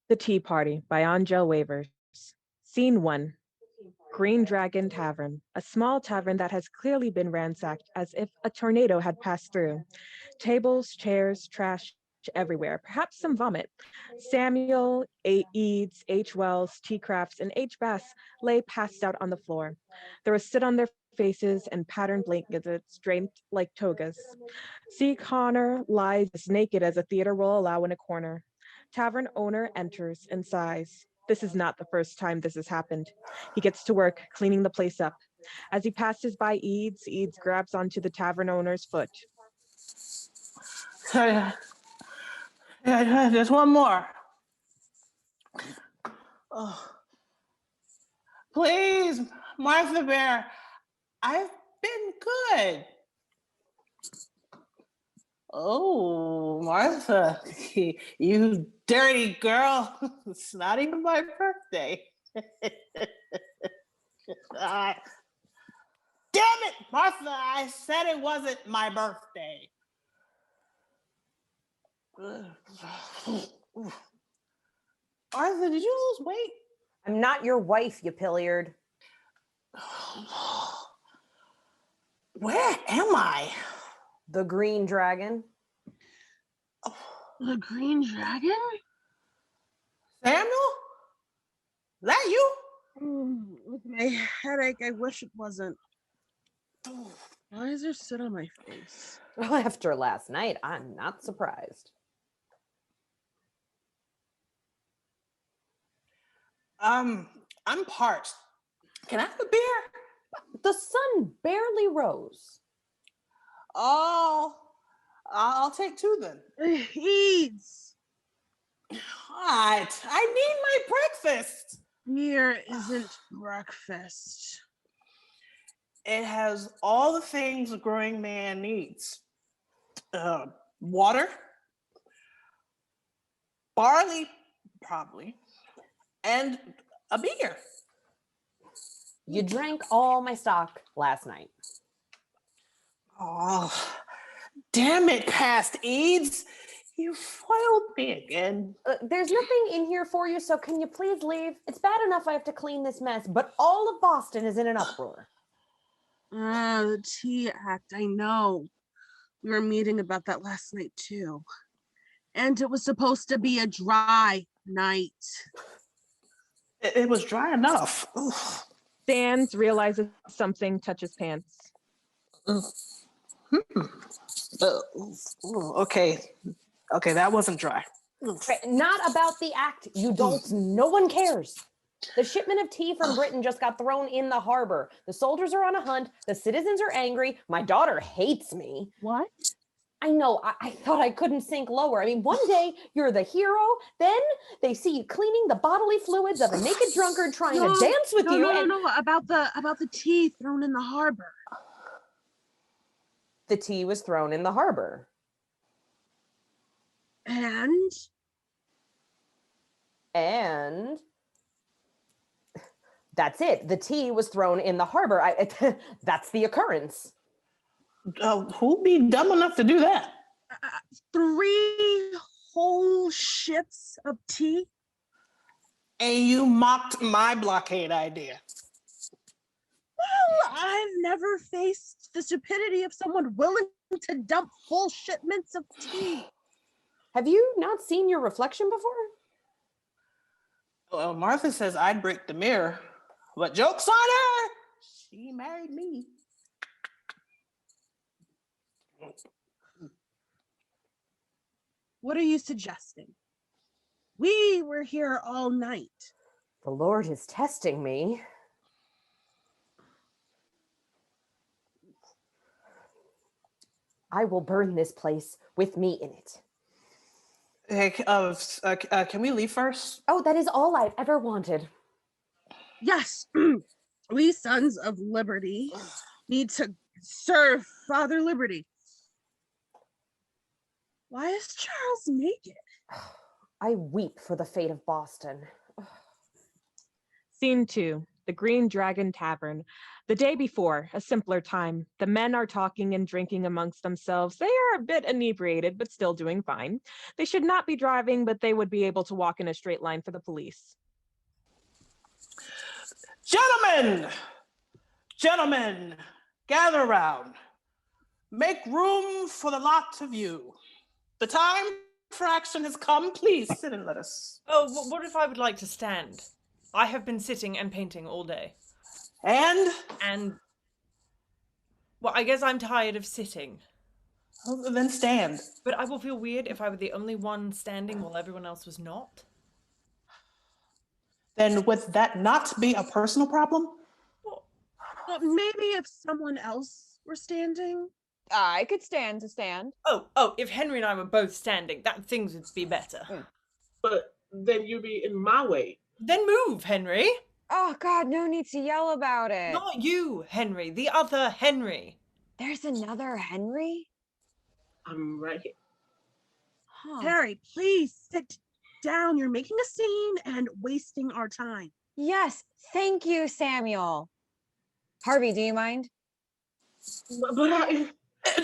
The Tea Party by Angelle Whavers. Scene 1. Green Dragon Tavern, a small tavern that has clearly been ransacked as if a tornado had passed through. Tables, chairs, trash everywhere, perhaps some vomit. Samuel, Edes, H. Wells, T. Crafts, and H. Bass lay passed out on the floor. There was soot on their faces and patterned blankets draped like togas. C. Connor lies as naked as a theater will allow in a corner. Tavern owner enters and sighs. This is not the first time this has happened. He gets to work cleaning the place up. As he passes by Edes grabs onto the tavern owner's foot. Yeah, there's one more. Oh. Please, Martha Bear, I've been good. Oh, Martha, you dirty girl. It's not even my birthday. Damn it, Martha, I said it wasn't my birthday. Martha, did you lose weight? I'm not your wife, you pilliard. Where am I? The Green Dragon. The Green Dragon? Samuel? Is that you? With my headache, I wish it wasn't. Why is there soot on my face? Well, after last night, I'm not surprised. I'm parched. Can I have a beer? The sun barely rose. Oh, I'll take two then. Edes! What? I need my breakfast. Here isn't breakfast. It has all the things a growing man needs. Water, barley, probably, and a beer. You drank all my stock last night. Oh, damn it, past Edes. You foiled me again. There's nothing in here for you, so can you please leave? It's bad enough I have to clean this mess, but all of Boston is in an uproar. The Tea Act, I know. We were meeting about that last night too. And it was supposed to be a dry night. It was dry enough. Oof. Stands, realizes something, touches pants. Okay, that wasn't dry. Not about the act, you dolts. No one cares. The shipment of tea from Britain just got thrown in the harbor. The soldiers are on a hunt. The citizens are angry. My daughter hates me. What? I know, I thought I couldn't sink lower. I mean, one day you're the hero, then they see you cleaning the bodily fluids of a naked drunkard trying to dance with you. No, about the tea thrown in the harbor. The tea was thrown in the harbor. And that's it. The tea was thrown in the harbor. That's the occurrence. Who'd be dumb enough to do that? 3 whole ships of tea? And you mocked my blockade idea. Well, I've never faced the stupidity of someone willing to dump full shipments of tea. Have you not seen your reflection before? Well, Martha says I'd break the mirror, but joke's on her. She married me. What are you suggesting? We were here all night. The Lord is testing me. I will burn this place with me in it. Hey, can we leave first? Oh, that is all I've ever wanted. Yes, we sons of liberty need to serve Father Liberty. Why is Charles naked? I weep for the fate of Boston. Scene 2. the Green Dragon Tavern. The day before, a simpler time. The men are talking and drinking amongst themselves. They are a bit inebriated, but still doing fine. They should not be driving, but they would be able to walk in a straight line for the police. Gentlemen, gather around. Make room for the lot of you. The time for action has come. Please sit and let us. Oh, what if I would like to stand? I have been sitting and painting all day. And? Well, I guess I'm tired of sitting. Oh, then stand. But I will feel weird if I were the only one standing while everyone else was not. Then would that not be a personal problem? Well, maybe if someone else were standing. I could stand to stand. Oh, if Henry and I were both standing, that things would be better. But then you'd be in my way. Then move, Henry. Oh, God, no need to yell about it. Not you, Henry. The other Henry. There's another Henry? I'm right here. Huh. Harry, please sit down. You're making a scene and wasting our time. Yes, thank you, Samuel. Harvey, do you mind? But I...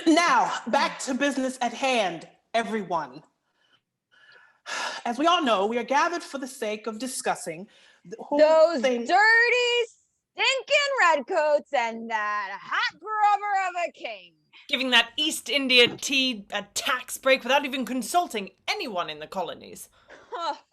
Now, back to business at hand, everyone. As we all know, we are gathered for the sake of discussing the whole Those thing. dirty, stinking redcoats and that hot grubber of a king. Giving that East India tea a tax break without even consulting anyone in the colonies.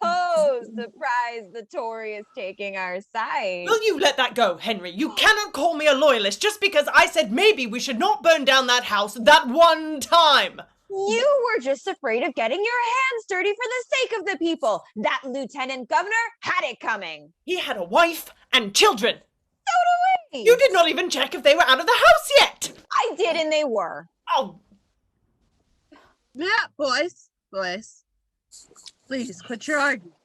Oh, surprise, the Tory is taking our side. Will you let that go, Henry? You cannot call me a loyalist just because I said maybe we should not burn down that house that one time. You were just afraid of getting your hands dirty for the sake of the people. That lieutenant governor had it coming. He had a wife and children. So do we. You did not even check if they were out of the house yet. I did, and they were. Oh, Yeah, boys. Please quit your argument.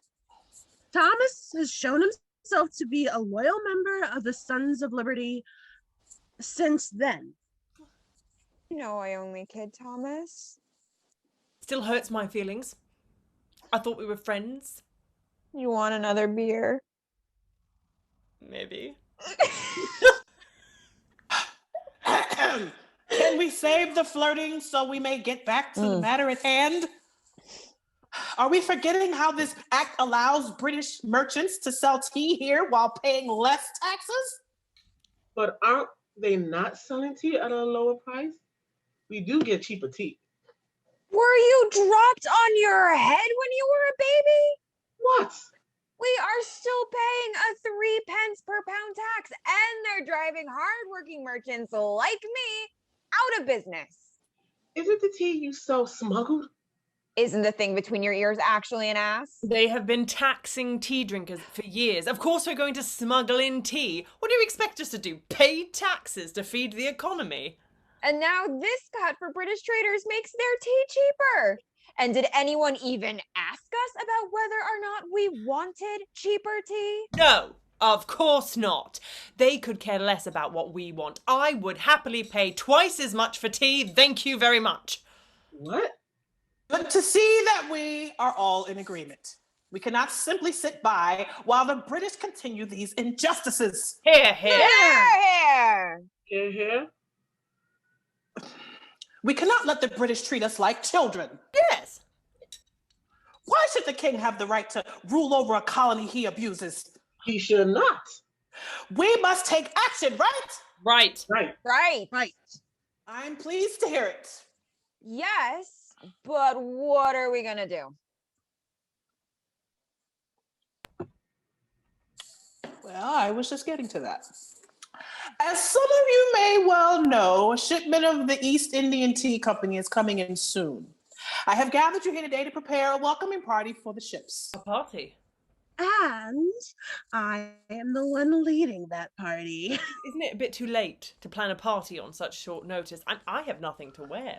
Thomas has shown himself to be a loyal member of the Sons of Liberty since then. No, I only kid Thomas. still hurts my feelings. I thought we were friends. You want another beer? Maybe. Can we save the flirting so we may get back to the matter at hand? Are we forgetting how this act allows British merchants to sell tea here while paying less taxes? But aren't they not selling tea at a lower price? We do get cheaper tea. Were you dropped on your head when you were a baby? What? We are still paying a 3 pence per pound tax, and they're driving hardworking merchants like me out of business. Is it the tea you so smuggled? Isn't the thing between your ears actually an ass? They have been taxing tea drinkers for years. Of course we're going to smuggle in tea. What do you expect us to do? Pay taxes to feed the economy? And now this cut for British traders makes their tea cheaper. And did anyone even ask us about whether or not we wanted cheaper tea? No, of course not. They could care less about what we want. I would happily pay twice as much for tea. Thank you very much. What? But to see that we are all in agreement. We cannot simply sit by while the British continue these injustices. Here, here. Here. Hear, hear? We cannot let the British treat us like children. Yes. Why should the king have the right to rule over a colony he abuses? He should not. We must take action, right? Right. Right. Right. I'm pleased to hear it. Yes, but what are we gonna do? Well, I was just getting to that. As some of you may well know, a shipment of the East Indian Tea Company is coming in soon. I have gathered you here today to prepare a welcoming party for the ships. A party. And I am the one leading that party. Isn't it a bit too late to plan a party on such short notice? And I have nothing to wear.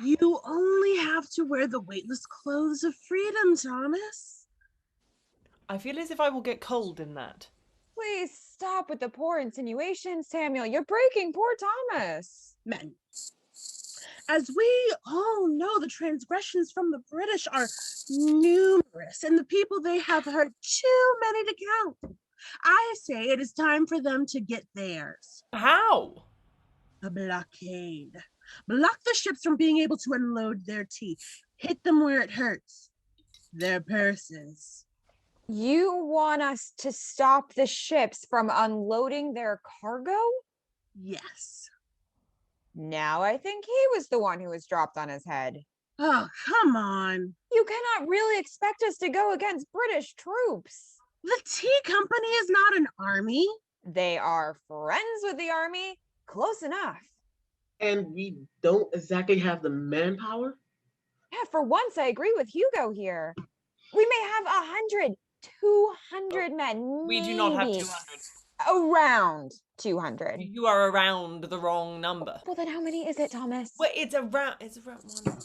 You only have to wear the weightless clothes of freedom, Thomas. I feel as if I will get cold in that. Please stop with the poor insinuation, Samuel. You're breaking poor Thomas. Men. As we all know, the transgressions from the British are numerous, and the people they have hurt too many to count. I say it is time for them to get theirs. How? A blockade. Block the ships from being able to unload their tea. Hit them where it hurts. Their purses. You want us to stop the ships from unloading their cargo? Yes. Now I think he was the one who was dropped on his head. Oh, come on. You cannot really expect us to go against British troops. The tea company is not an army. They are friends with the army. Close enough. And we don't exactly have the manpower. Yeah, for once I agree with Hugo here. We may have 100, 200 men. We do not have maybe 200. Around 200. You are around the wrong number. Well, then how many is it, Thomas? Well, it's around one.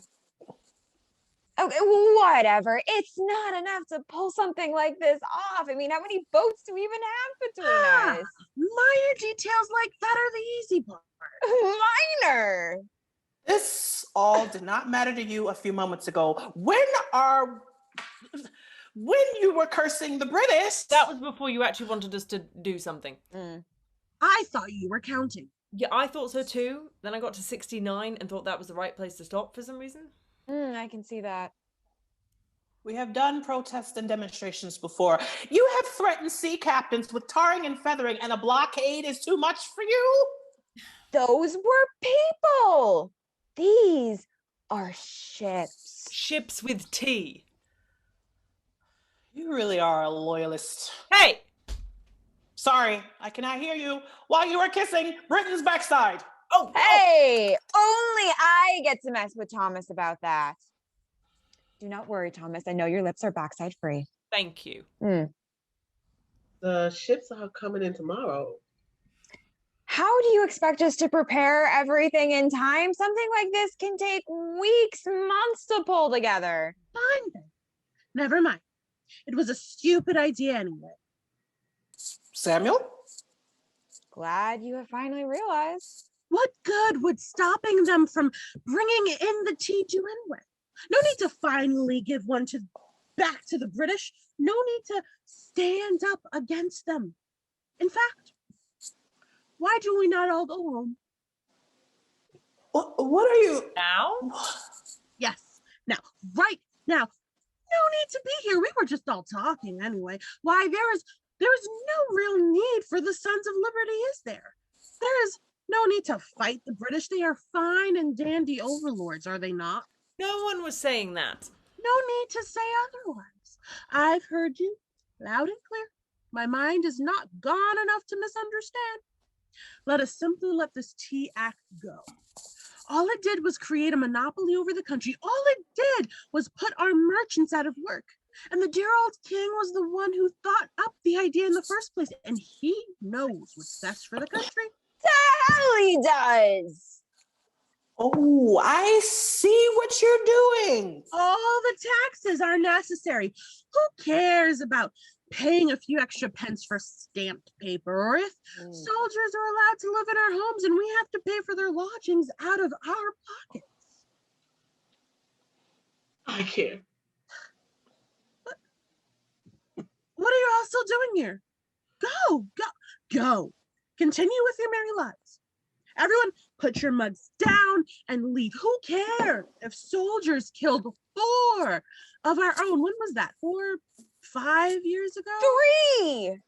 Okay, whatever. It's not enough to pull something like this off. I mean, how many boats do we even have between us? Minor details like that are the easy part. Minor. This all did not matter to you a few moments ago. When you were cursing the British. That was before you actually wanted us to do something. I thought you were counting. Yeah, I thought so too. Then I got to 69 and thought that was the right place to stop for some reason. I can see that. We have done protests and demonstrations before. You have threatened sea captains with tarring and feathering, and a blockade is too much for you? Those were people. These are ships. Ships with tea. You really are a loyalist. Hey! Sorry, I cannot hear you while you are kissing Britain's backside. Oh, Hey, only I get to mess with Thomas about that. Do not worry, Thomas. I know your lips are backside free. Thank you. The ships are coming in tomorrow. How do you expect us to prepare everything in time? Something like this can take weeks, months to pull together. Fine then. Never mind. It was a stupid idea anyway. Samuel? Glad you have finally realized. What good would stopping them from bringing in the tea do anyway? No need to finally give one back to the British. No need to stand up against them. In fact, why do we not all go home? What are you? Now? Yes, now, right now. No need to be here. We were just all talking anyway. Why, there is no real need for the Sons of Liberty, is there? There is no need to fight the British. They are fine and dandy overlords, are they not? No one was saying that. No need to say otherwise. I've heard you loud and clear. My mind is not gone enough to misunderstand. Let us simply let this tea act go. All it did was create a monopoly over the country. All it did was put our merchants out of work. And the dear old king was the one who thought up the idea in the first place. And he knows what's best for the country. The hell he does. Oh, I see what you're doing. All the taxes are necessary. Who cares about paying a few extra pence for stamped paper, or if soldiers are allowed to live in our homes and we have to pay for their lodgings out of our pockets? I care. What are you all still doing here? Go. Continue with your merry lives. Everyone, put your mugs down and leave. Who cares if soldiers killed 4 of our own? When was that? 5 years ago? 3.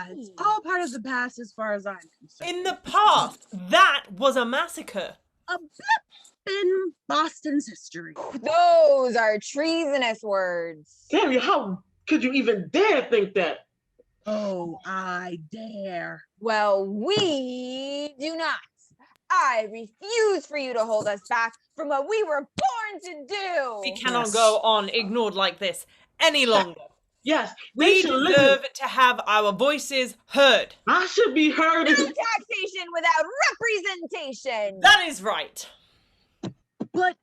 It's all part of the past as far as I'm concerned. In the past, that was a massacre. A blip in Boston's history. Those are treasonous words. Samuel, how could you even dare think that? Oh, I dare. Well, we do not. I refuse for you to hold us back from what we were born to do. We cannot go on ignored like this any longer. Yes, We should deserve listen. to have our voices heard. I should be heard. No taxation without representation. That is right. But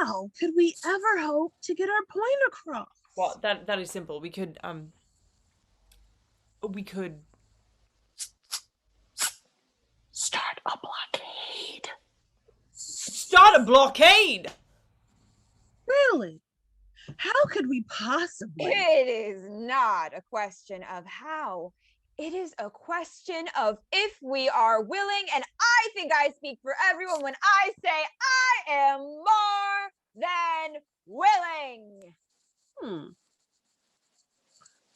how could we ever hope to get our point across? Well, that is simple. We could Start a blockade. start a blockade. Really? How could we possibly? It is not a question of how. It is a question of if we are willing, and I think I speak for everyone when I say I am more than willing.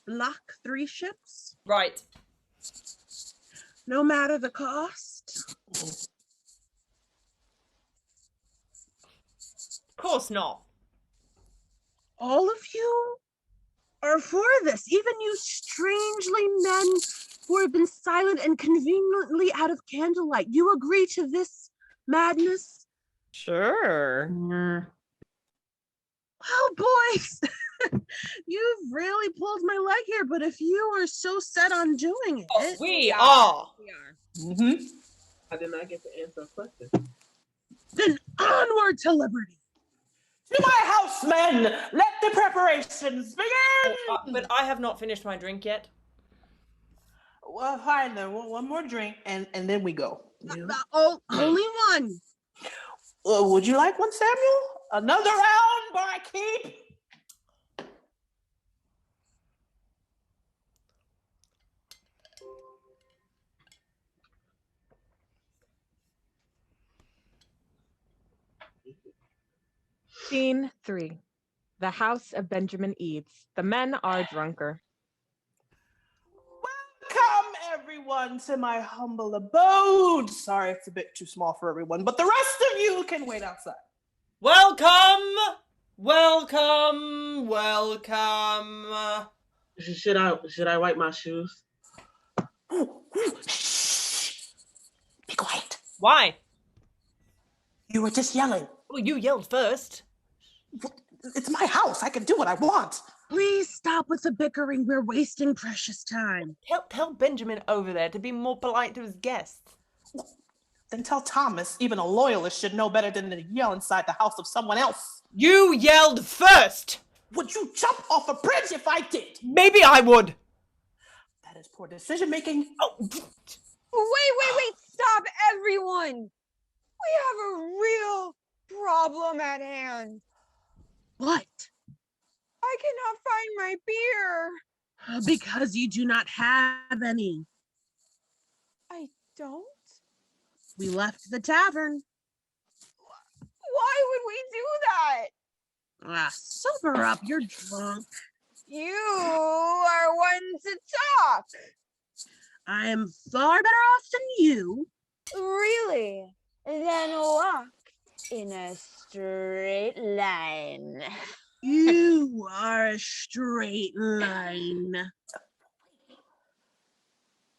Block 3 ships, Right. no matter the cost. Of course not. All of you are for this, even you strangely men who have been silent and conveniently out of candlelight. You agree to this madness? Sure. Well, boys, you've really pulled my leg here, but if you are so set on doing it, We are. We are. Mm-hmm. I did not get to answer a question. then onward to liberty. To my house, men! Let the preparations begin! But I have not finished my drink yet. Well, fine then. One more drink, and then we go. Only one. Would you like one, Samuel? Another round, barkeep? Scene 3. The house of Benjamin Edes. The men are drunker. Welcome, everyone, to my humble abode. Sorry, it's a bit too small for everyone, but the rest of you can wait outside. Welcome! Welcome! Welcome! Should I wipe my shoes? Shh. Be quiet. Why? You were just yelling. Well, you yelled first. It's my house. I can do what I want. Please stop with the bickering. We're wasting precious time. Tell Benjamin over there to be more polite to his guests. Then tell Thomas, even a loyalist should know better than to yell inside the house of someone else. You yelled first! Would you jump off a bridge if I did? Maybe I would. That is poor decision making. Oh, Wait, stop, everyone. We have a real problem at hand. What? I cannot find my beer. Because you do not have any. I don't? We left the tavern. Why would we do that? Sober up, you're drunk. You are one to talk. I am far better off than you. Really? Then walk in a straight line. You are a straight line.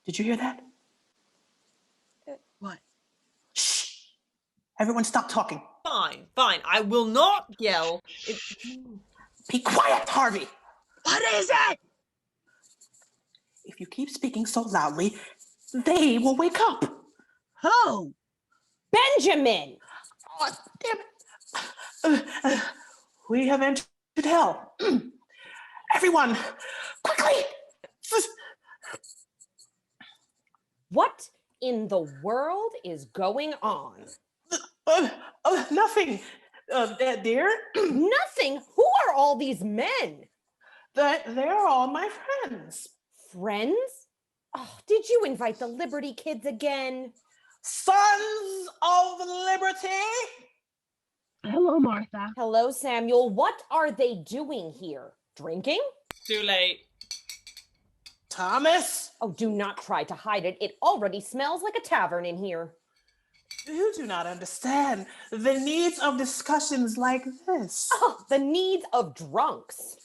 Did you hear that? What? Shh. Everyone stop talking. Fine. I will not yell. Be quiet, Harvey. What is it? If you keep speaking so loudly, they will wake up. Who? Benjamin! Oh, damn it. We have entered hell. Everyone, quickly! What in the world is going on? Nothing, dear. Nothing? Who are all these men? They're all my friends. Friends? Oh, did you invite the Liberty kids again? Sons of Liberty. Hello, Martha. Hello, Samuel. What are they doing here? Drinking? Too late. Thomas, Oh, do not try to hide it. It already smells like a tavern in here. you do not understand the needs of discussions like this. Oh, the needs of drunks.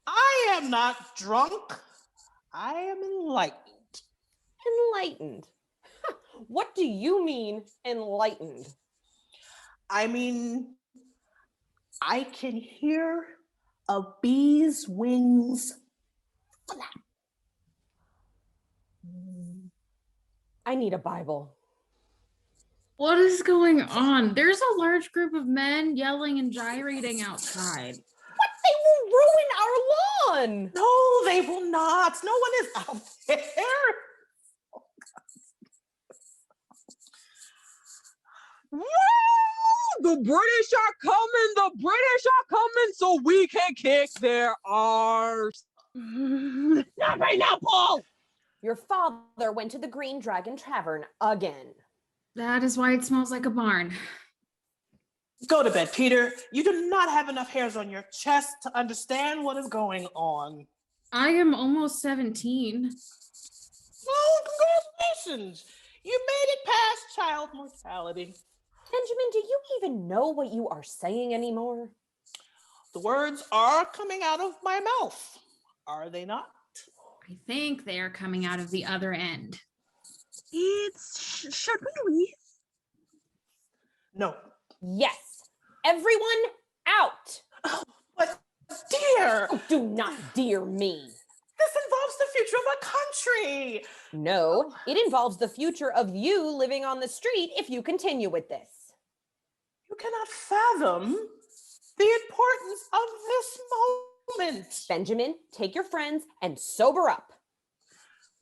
I am not drunk. I am enlightened. Enlightened. What do you mean, enlightened? I mean, I can hear a bee's wings flap. I need a Bible. What is going on? There's a large group of men yelling and gyrating outside. What? They will ruin our lawn. No, they will not. No one is out there. Woo! The British are coming! The British are coming so we can kick their arse. Not right now, Paul! Your father went to the Green Dragon Tavern again. That is why it smells like a barn. Go to bed, Peter. You do not have enough hairs on your chest to understand what is going on. I am almost 17. Oh, congratulations. You made it past child mortality. Benjamin, do you even know what you are saying anymore? The words are coming out of my mouth, are they not? I think they are coming out of the other end. Should we leave? No. Yes. Everyone out. Oh, but dear. Oh, do not dear me. This involves the future of a country. No, it involves the future of you living on the street if you continue with this. You cannot fathom the importance of this moment. Benjamin, take your friends and sober up.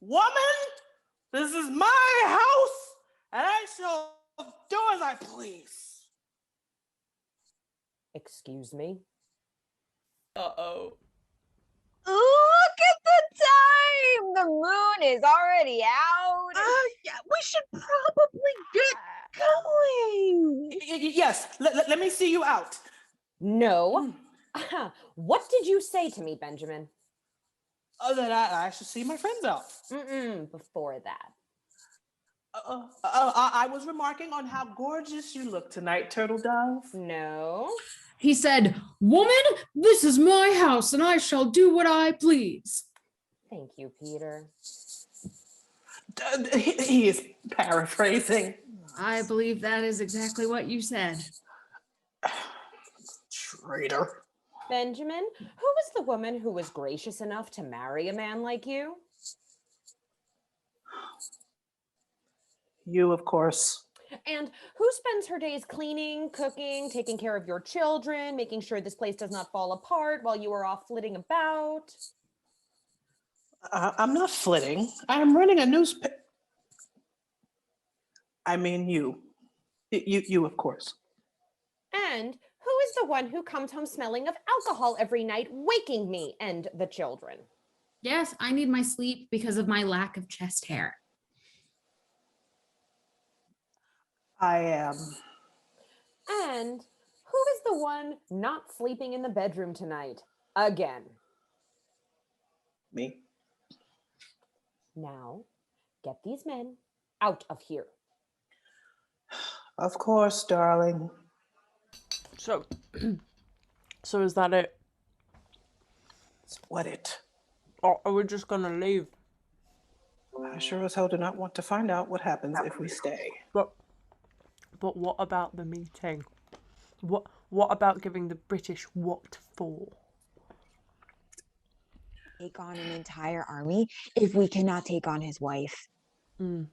Woman, this is my house, and I shall do as I please. Excuse me? Uh-oh. Look at the time! The moon is already out. Yeah, we should probably get going. Yes, let me see you out. No. What did you say to me, Benjamin? That I should see my friends out. Before that. I was remarking on how gorgeous you look tonight, Turtle Dove. No. He said, "Woman, this is my house and I shall do what I please." Thank you, Peter. He is paraphrasing. I believe that is exactly what you said. Traitor. Benjamin, who was the woman who was gracious enough to marry a man like you? You, of course. And who spends her days cleaning, cooking, taking care of your children, making sure this place does not fall apart while you are off flitting about? I'm not flitting. I am running a newspaper. I mean you. You, of course. And who is the one who comes home smelling of alcohol every night, waking me and the children? Yes, I need my sleep because of my lack of chest hair. I am. And who is the one not sleeping in the bedroom tonight? Again. Me. Now, get these men out of here. Of course, darling. So is that it? What it? Or are we just gonna leave? I sure as hell do not want to find out what happens if we stay. But what about the meeting? What about giving the British what for? Take on an entire army if we cannot take on his wife. Personally,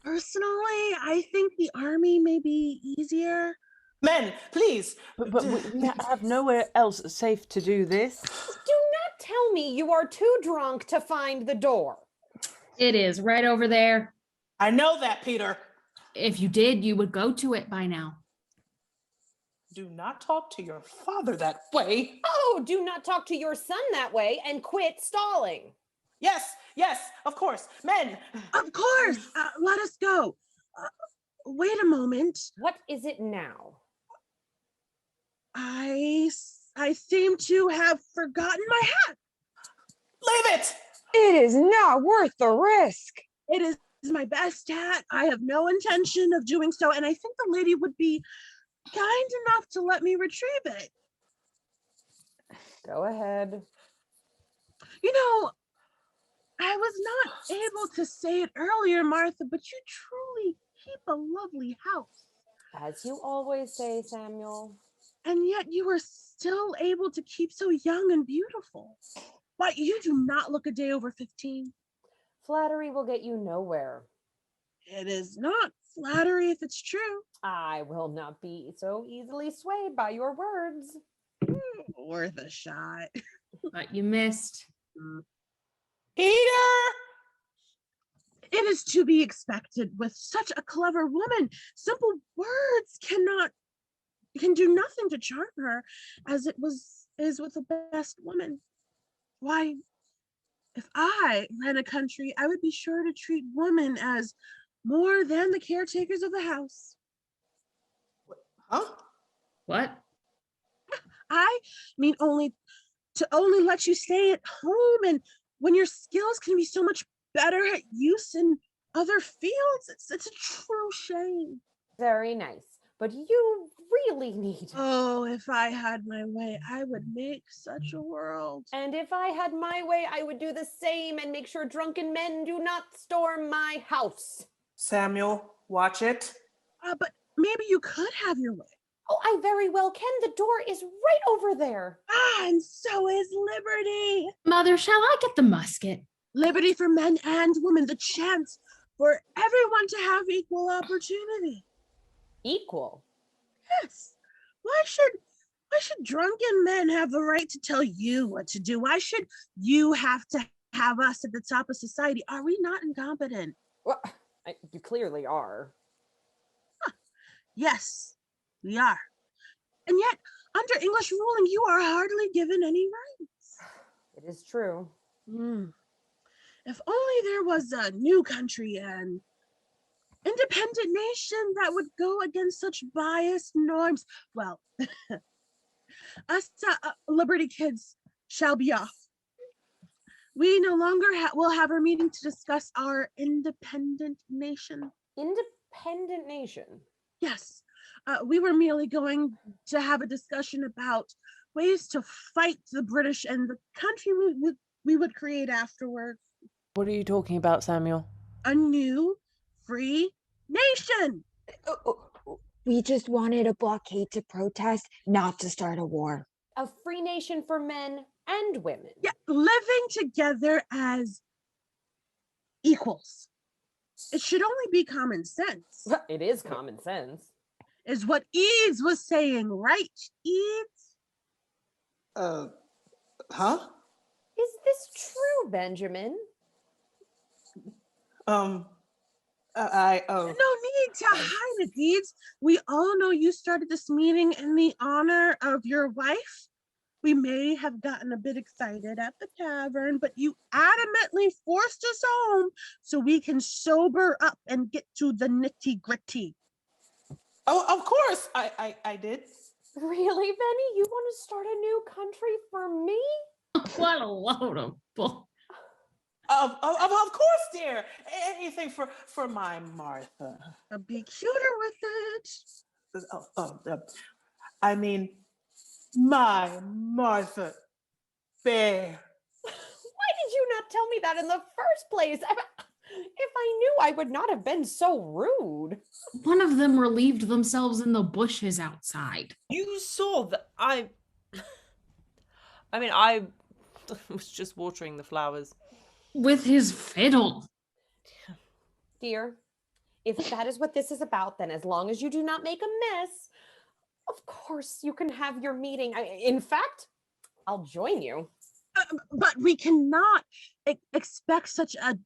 I think the army may be easier. Men, please. But we have nowhere else safe to do this. Do not tell me you are too drunk to find the door. It is right over there. I know that, Peter. If you did, you would go to it by now. Do not talk to your father that way. Oh, do not talk to your son that way and quit stalling. Yes, of course. Men. Of course. Let us go. Wait a moment. What is it now? I seem to have forgotten my hat. Leave it. It is not worth the risk. It is my best hat. I have no intention of doing so, and I think the lady would be kind enough to let me retrieve it. Go ahead. You know, I was not able to say it earlier, Martha, but you truly keep a lovely house. As you always say, Samuel. And yet you are still able to keep so young and beautiful. Why, you do not look a day over 15. Flattery will get you nowhere. It is not flattery if it's true. I will not be so easily swayed by your words. Worth a shot. But you missed. Peter! It is to be expected with such a clever woman. Simple words can do nothing to charm her as it is with the best woman. Why, If I ran a country, I would be sure to treat women as more than the caretakers of the house. Huh? What? I mean only let you stay at home, and when your skills can be so much better at use in other fields, it's a true shame. Very nice. But you really need. Oh, if I had my way, I would make such a world. And if I had my way, I would do the same and make sure drunken men do not storm my house. Samuel, watch it. But maybe you could have your way. Oh, I very well can. The door is right over there. And so is liberty. Mother, shall I get the musket? Liberty for men and women, the chance for everyone to have equal opportunity. Equal? Yes. Why should drunken men have the right to tell you what to do? Why should you have to have us at the top of society? Are we not incompetent? Well, you clearly are. Yes, we are. And yet, under English ruling, you are hardly given any rights. It is true. If only there was a new country, an independent nation that would go against such biased norms. Well, us Liberty kids shall be off. We no longer will have our meeting to discuss our independent nation. Independent nation? Yes. We were merely going to have a discussion about ways to fight the British and the country we would create afterwards. What are you talking about, Samuel? A new, free nation. We just wanted a blockade to protest, not to start a war. A free nation for men and women. Yeah, living together as equals. It should only be common sense. It is common sense. Is what Edes was saying, right, Edes? Huh? Is this true, Benjamin? No need to hide it, Edes. We all know you started this meeting in the honor of your wife. We may have gotten a bit excited at the tavern, but you adamantly forced us home so we can sober up and get to the nitty-gritty. Oh, of course, I did. Really, Benny? You want to start a new country for me? What a load of bull. Of course, dear. Anything for my Martha. Be cuter with it. I mean, my Martha Bear. Why did you not tell me that in the first place? If I knew, I would not have been so rude. One of them relieved themselves in the bushes outside. You saw that I was just watering the flowers. With his fiddle. Dear, if that is what this is about, then as long as you do not make a mess, of course you can have your meeting. In fact, I'll join you. But we cannot expect such a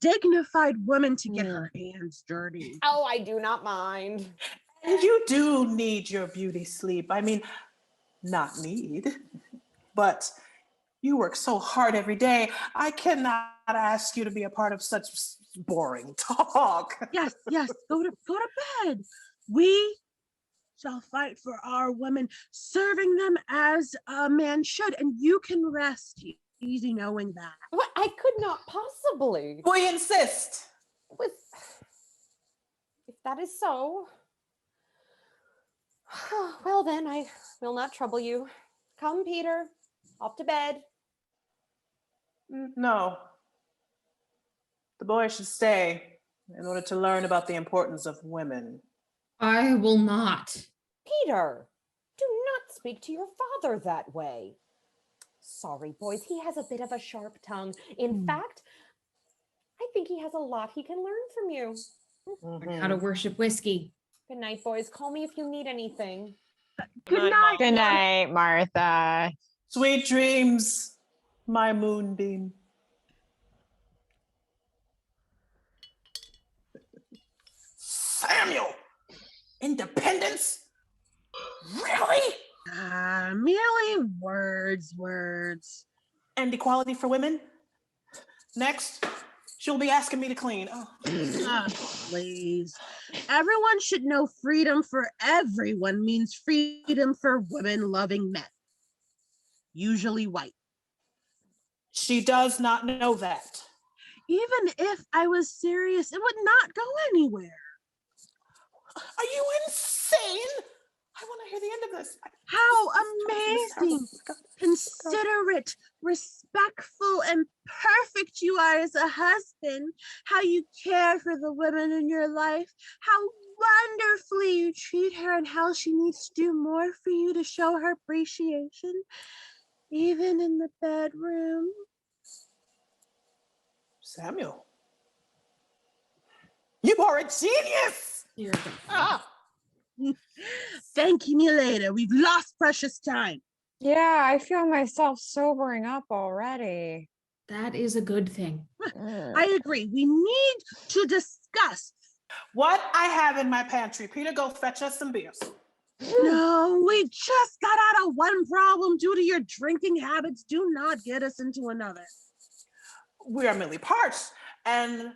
dignified woman to get her hands dirty. Oh, I do not mind. And you do need your beauty sleep. I mean, not need, but you work so hard every day. I cannot ask you to be a part of such boring talk. Yes, go to bed. We shall fight for our women, serving them as a man should, and you can rest easy knowing that. What? I could not possibly. We insist. If that is so, well then, I will not trouble you. Come, Peter, off to bed. No. The boy should stay in order to learn about the importance of women. I will not. Peter, do not speak to your father that way. Sorry, boys, he has a bit of a sharp tongue. In fact, I think he has a lot he can learn from you. Learn how to worship whiskey. Good night, boys. Call me if you need anything. Good night. Good night, Martha. Sweet dreams, my moonbeam. Samuel! Independence? Really? Merely words. And equality for women? Next, she'll be asking me to clean. Oh. Please. Everyone should know freedom for everyone means freedom for women-loving men, usually white. She does not know that. Even if I was serious, it would not go anywhere. Are you insane? I want to hear the end of this. How amazing, considerate, respectful, and perfect you are as a husband. How you care for the women in your life. How wonderfully you treat her, and how she needs to do more for you to show her appreciation, even in the bedroom. Samuel, you are a genius! Thank you, Yolanda. We've lost precious time. Yeah, I feel myself sobering up already. That is a good thing. I agree. We need to discuss what I have in my pantry. Peter, go fetch us some beers. No, we just got out of one problem due to your drinking habits. Do not get us into another. We are merely parched. And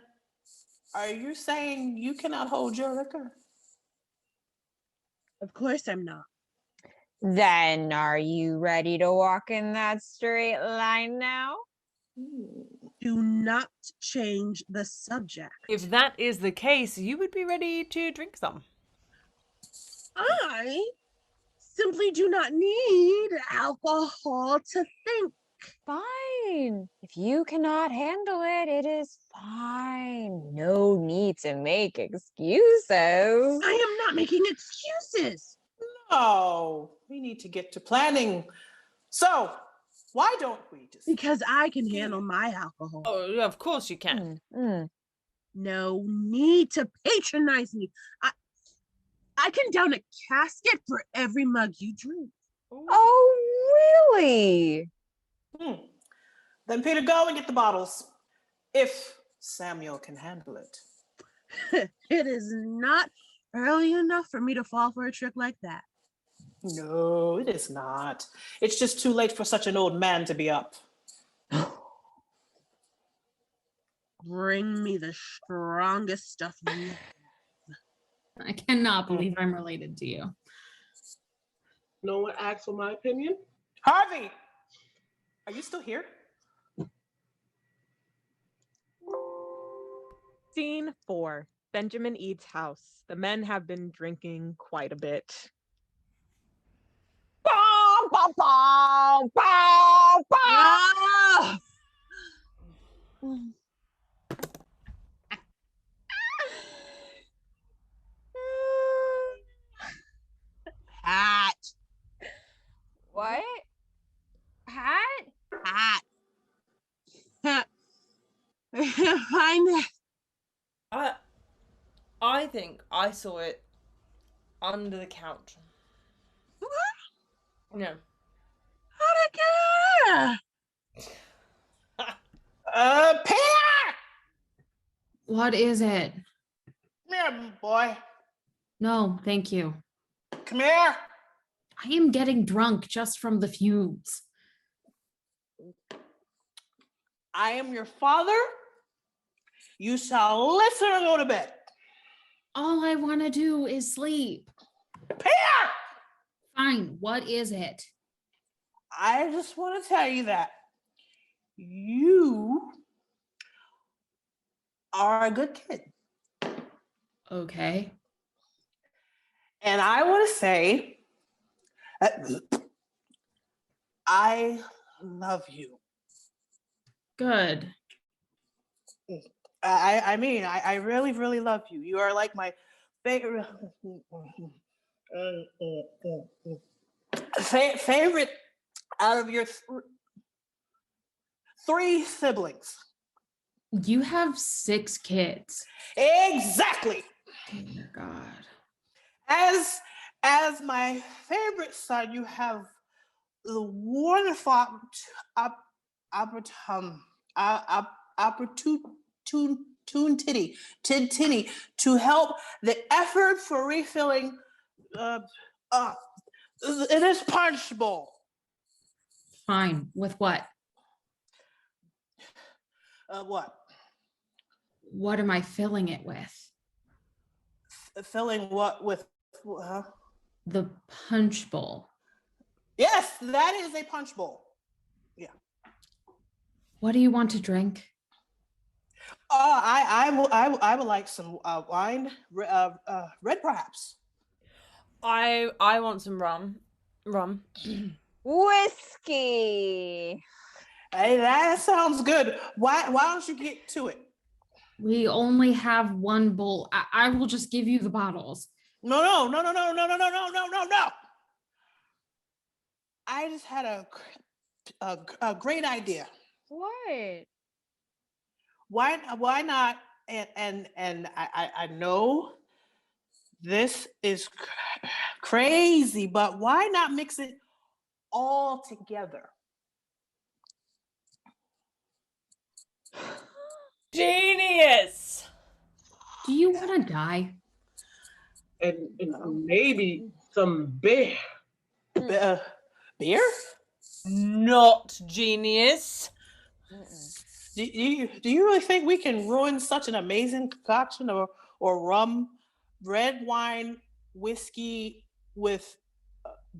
are you saying you cannot hold your liquor? Of course I'm not. Then are you ready to walk in that straight line now? Do not change the subject. If that is the case, you would be ready to drink some. I simply do not need alcohol to think. Fine. If you cannot handle it, it is fine. No need to make excuses. I am not making excuses. No, we need to get to planning. So, why don't we just... Because I can handle my alcohol. Oh, of course you can. No need to patronize me. I can down a casket for every mug you drink. Oh, really? Then Peter, go and get the bottles. If Samuel can handle it. It is not early enough for me to fall for a trick like that. No, it is not. It's just too late for such an old man to be up. Bring me the strongest stuff you have. I cannot believe I'm related to you. No one asked for my opinion. Harvey, are you still here? Scene 4. Benjamin Ede's house. The men have been drinking quite a bit. Bow, bow, bow, bow, bow. Pat. What? Pat? Pat. Find it. I think I saw it under the couch. What? No. How'd it get there? Peter! What is it? Come here, boy. No, thank you. Come here. I am getting drunk just from the fumes. I am your father. You shall listen and go to bed. All I want to do is sleep. Peter! Fine, what is it? I just want to tell you that you are a good kid. Okay. And I want to say that I love you. Good. I mean, I really, really love you. You are like my favorite favorite out of your three siblings. You have 6 kids. Exactly. Oh my God. As my favorite son, you have the wonderful opportunity to help the effort for refilling in this punch bowl. Fine. With what? What? What am I filling it with? Filling what with? The punch bowl. Yes, that is a punch bowl. Yeah. What do you want to drink? I would like some wine, red perhaps. I want some rum. Whiskey. Hey, that sounds good. Why don't you get to it? We only have one bowl. I will just give you the bottles. No. I just had a great idea. What? Why not? And I know this is crazy, but why not mix it all together? Genius! Do you want to die? And maybe some beer. Beer? Not genius. Do you really think we can ruin such an amazing concoction or rum, red wine, whiskey with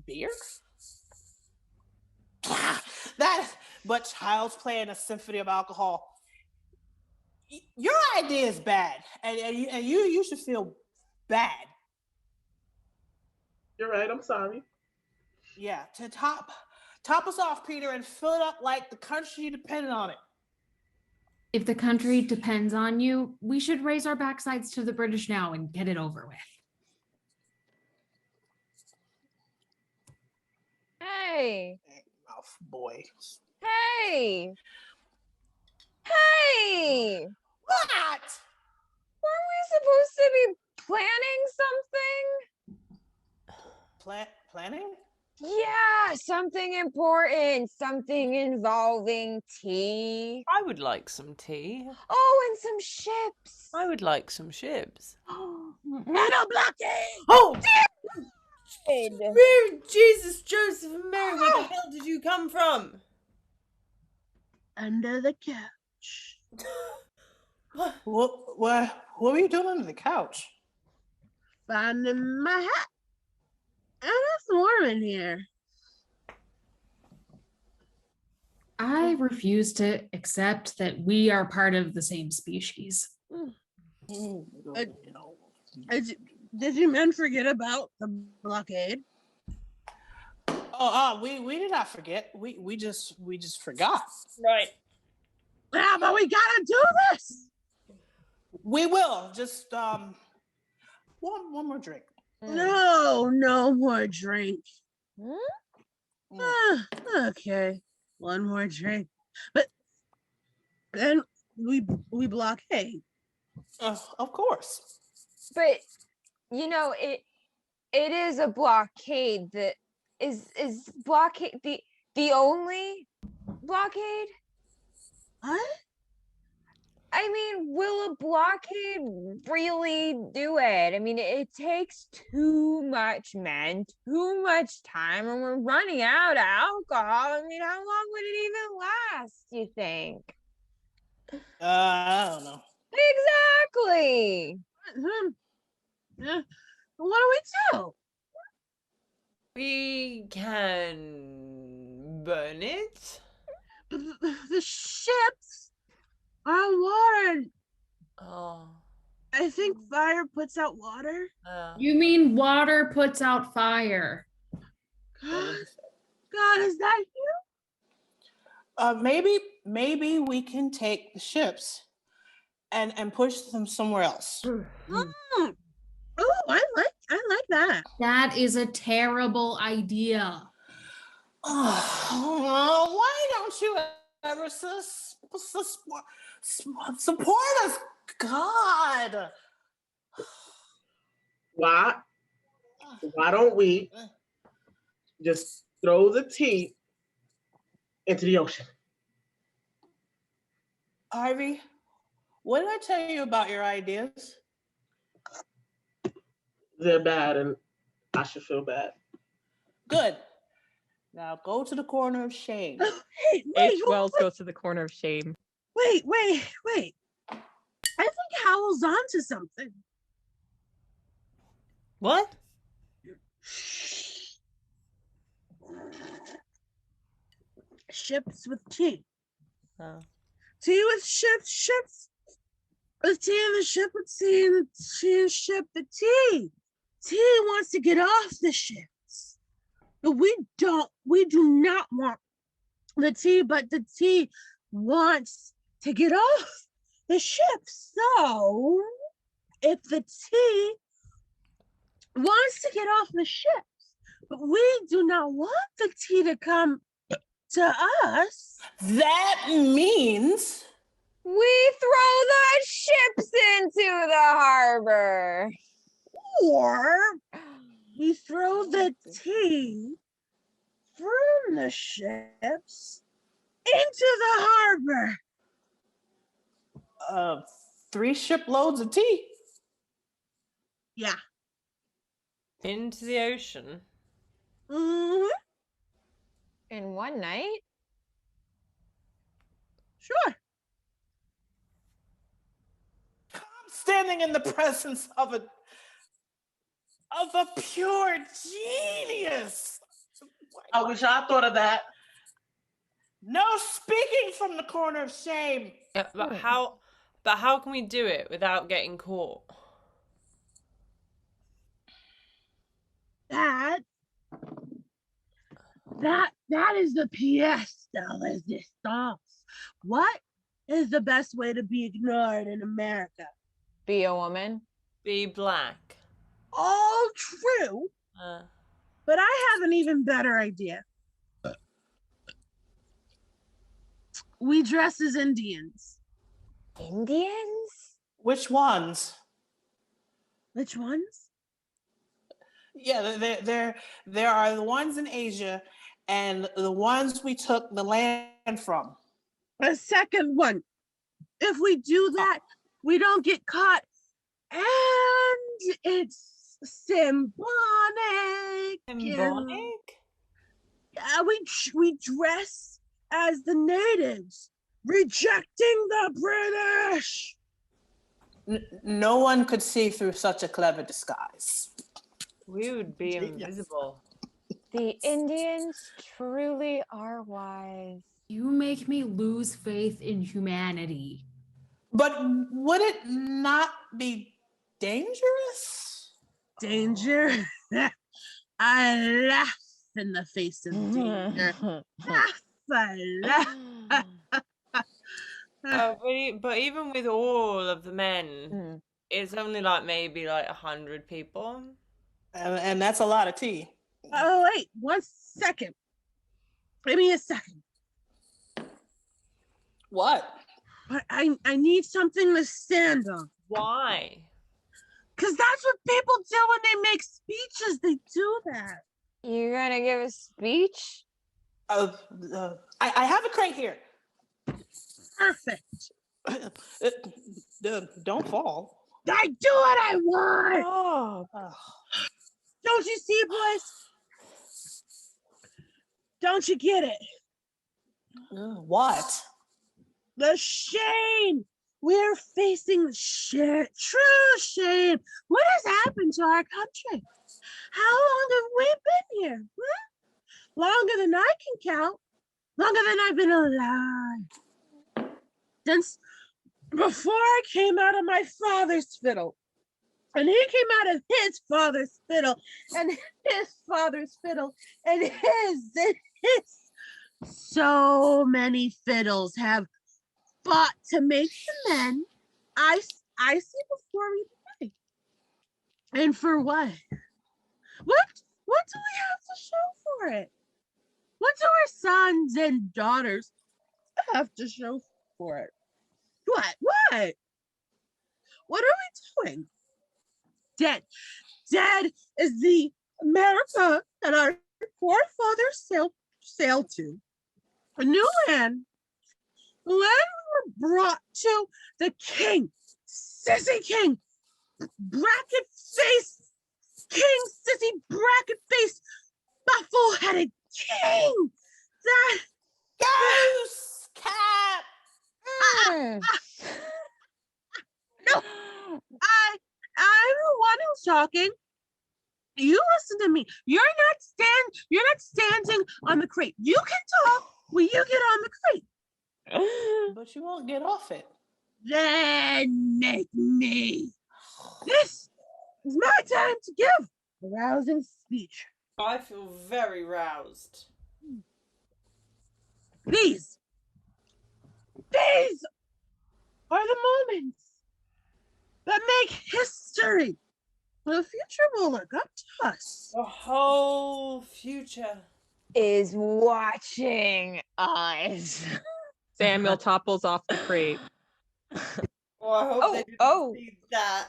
beer? But Child's Play and a symphony of alcohol. Your idea is bad, and you should feel bad. You're right. I'm sorry. Yeah, to top us off, Peter, and fill it up like the country depended on it. If the country depends on you, we should raise our backsides to the British now and get it over with. Hey. Mouth boy. Hey. What? Weren't we supposed to be planning something? Planning? Yeah, something important, something involving tea. I would like some tea. Oh, and some ships. I would like some ships. Metal blockade! Oh! Dear! Mary, Jesus, Joseph, and Mary, where the hell did you come from? Under the couch. What were you doing under the couch? Finding my hat. And it's warm in here. I refuse to accept that we are part of the same species. Did you men forget about the blockade? We did not forget. We just forgot. Right. Yeah, but we gotta do this. We will. Just one more drink. No more drink. Hmm? Okay, one more drink. But then we blockade. Of course. But you know, it is a blockade that is blockade the only blockade? What? I mean, will a blockade really do it? I mean, it takes too much men, too much time, and we're running out of alcohol. I mean, how long would it even last, you think? I don't know. Exactly. What do we do? We can burn it. The ships are on water. Oh. I think fire puts out water. You mean water puts out fire? God, is that you? Maybe we can take the ships and push them somewhere else. Oh, I like that. That is a terrible idea. Oh, why don't you ever support us? God. Why don't we just throw the tea into the ocean? Ivy, what did I tell you about your ideas? They're bad, and I should feel bad. Good. Now go to the corner of shame. H. Wells goes to the corner of shame. Wait. I think Howl's onto something. What? Ships with T. Oh. T with ships with T and the ship with T and the T and ship the T. T wants to get off the ships. But we do not want the T, but the T wants to get off the ship. So if the T wants to get off the ships, but we do not want the T to come to us, That means We throw the ships into the harbor. or we throw the tea from the ships into the harbor. 3 shiploads of tea. Yeah. Into the ocean. Mhm. In one night? Sure. I'm standing in the presence of a pure genius. I wish I thought of that. No speaking from the corner of shame. Yeah, but how can we do it without getting caught? That is the pièce de résistance. What is the best way to be ignored in America? Be a woman. Be black. All true, but I have an even better idea. We dress as Indians. Indians? Which ones? Which ones? Yeah, there are the ones in Asia and the ones we took the land from. A second one. If we do that, we don't get caught, and it's symbolic. Symbolic? Yeah, we dress as the natives, rejecting the British. No one could see through such a clever disguise. We would be invisible. The Indians truly are wise. You make me lose faith in humanity. But would it not be dangerous? Danger? I laugh in the face of danger. But even with all of the men, it's only like maybe like 100 people. And that's a lot of tea. Oh, wait, 1 second. Give me a second. What? But I need something to stand on. Why? Because that's what people do when they make speeches. They do that. You're gonna give a speech? I have a crate here. Perfect. Don't fall. I do what I want. Oh. Don't you see, boys? Don't you get it? What? The shame. We're facing true shame. What has happened to our country? How long have we been here? Huh? Longer than I can count. Longer than I've been alive. Since before I came out of my father's fiddle. And he came out of his father's fiddle. And his father's fiddle. And his. So many fiddles have fought to make the men I see before me today. And for what? What do we have to show for it? What do our sons and daughters have to show for it? What? What are we doing? Dead is the America that our forefathers sailed to. A new land. The land we were brought to the king, sissy king, bracket face, king, sissy, bracket face, buffle-headed king. That goose cap. No, I'm the one who's talking. You listen to me. You're not standing on the crate. You can talk when you get on the crate. But you won't get off it. Then make me. This is my time to give a rousing speech. I feel very roused. These are the moments that make history. The future will look up to us. The whole future is watching us. Samuel topples off the crate. Oh, I hope they didn't see that.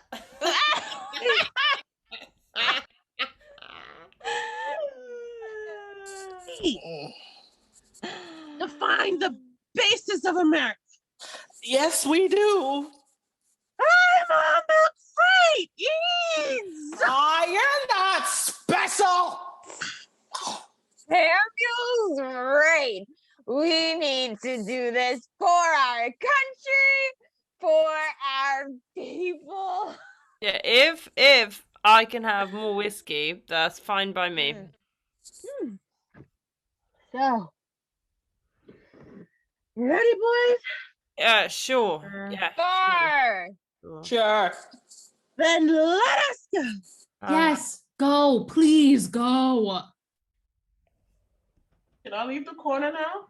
Define the basis of America. Yes, we do. I'm on the crate. Edes. You're not special. Samuel's right. We need to do this for our country, for our people. Yeah, if I can have more whiskey, that's fine by me. So, you ready, boys? Yeah, sure. Yeah. Far. Sure. Then let us go. Yes, go, please go. Can I leave the corner now?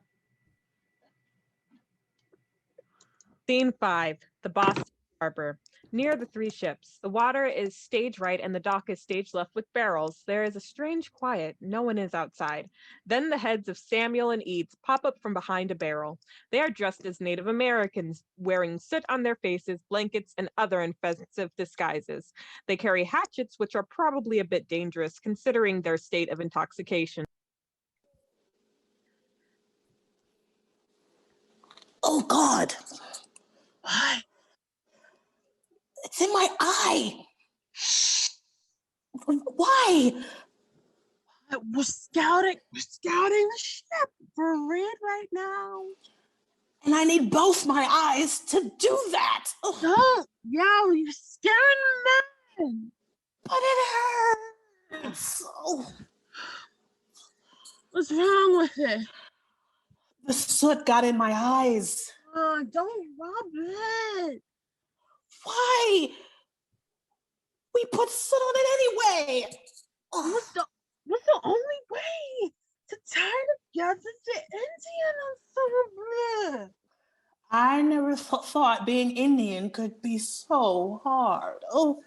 Scene 5, the Boston Harbor. Near the 3 ships, the water is stage right and the dock is stage left with barrels. There is a strange quiet. No one is outside. Then the heads of Samuel and Edes pop up from behind a barrel. They are dressed as Native Americans, wearing soot on their faces, blankets, and other offensive disguises. They carry hatchets, which are probably a bit dangerous considering their state of intoxication. Oh, God. What? It's in my eye. Why? We're scouting the ship for a raid right now. And I need both my eyes to do that. Don't yell, you're scaring men. But it hurts. Oh. What's wrong with it? The soot got in my eyes. Don't rub it. Why? We put soot on it anyway. What's the only way to tie together the Indian ensemble? I never thought being Indian could be so hard. Oh,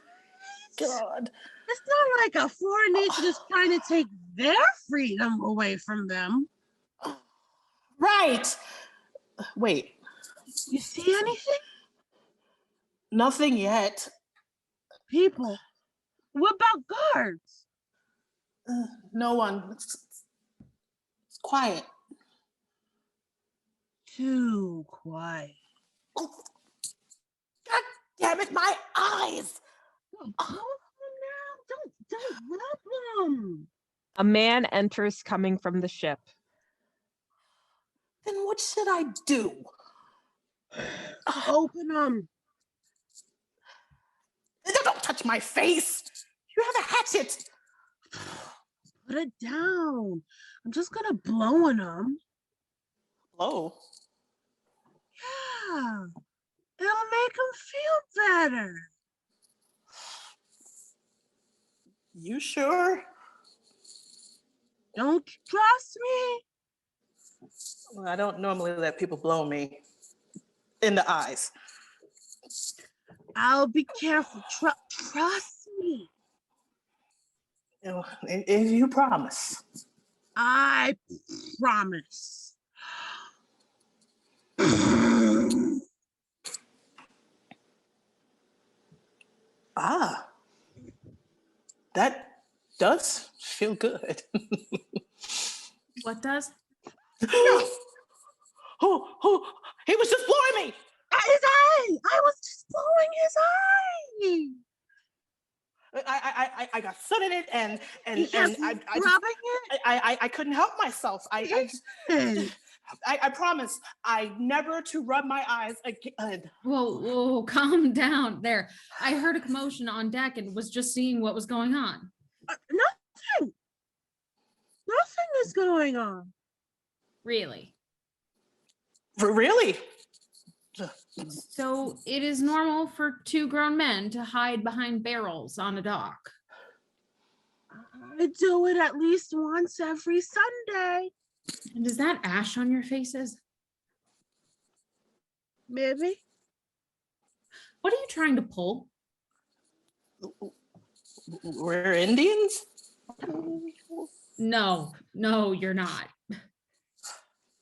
God. It's not like a foreign nation is trying to take their freedom away from them. Right. Wait. You see anything? Nothing yet. People. What about guards? No one. It's quiet. Too quiet. Oh, God damn it, my eyes! Don't rub them. A man enters coming from the ship. Then what should I do? Open them. Don't touch my face! You have a hatchet! Put it down. I'm just gonna blow on them. Blow? Yeah. It'll make them feel better. You sure? Don't you trust me? Well, I don't normally let people blow me in the eyes. I'll be careful. Trust me. If you promise. I promise. That does feel good. What does? Oh, he was just blowing me. His eye. I was just blowing his eye. I got soot in it, and You kept rubbing it. I couldn't help myself. I I promise I never to rub my eyes again. Whoa, calm down there. I heard a commotion on deck and was just seeing what was going on. Nothing. Nothing is going on. Really? Really? So it is normal for two grown men to hide behind barrels on a dock. I do it at least once every Sunday. And is that ash on your faces? Maybe. What are you trying to pull? We're Indians? No, you're not.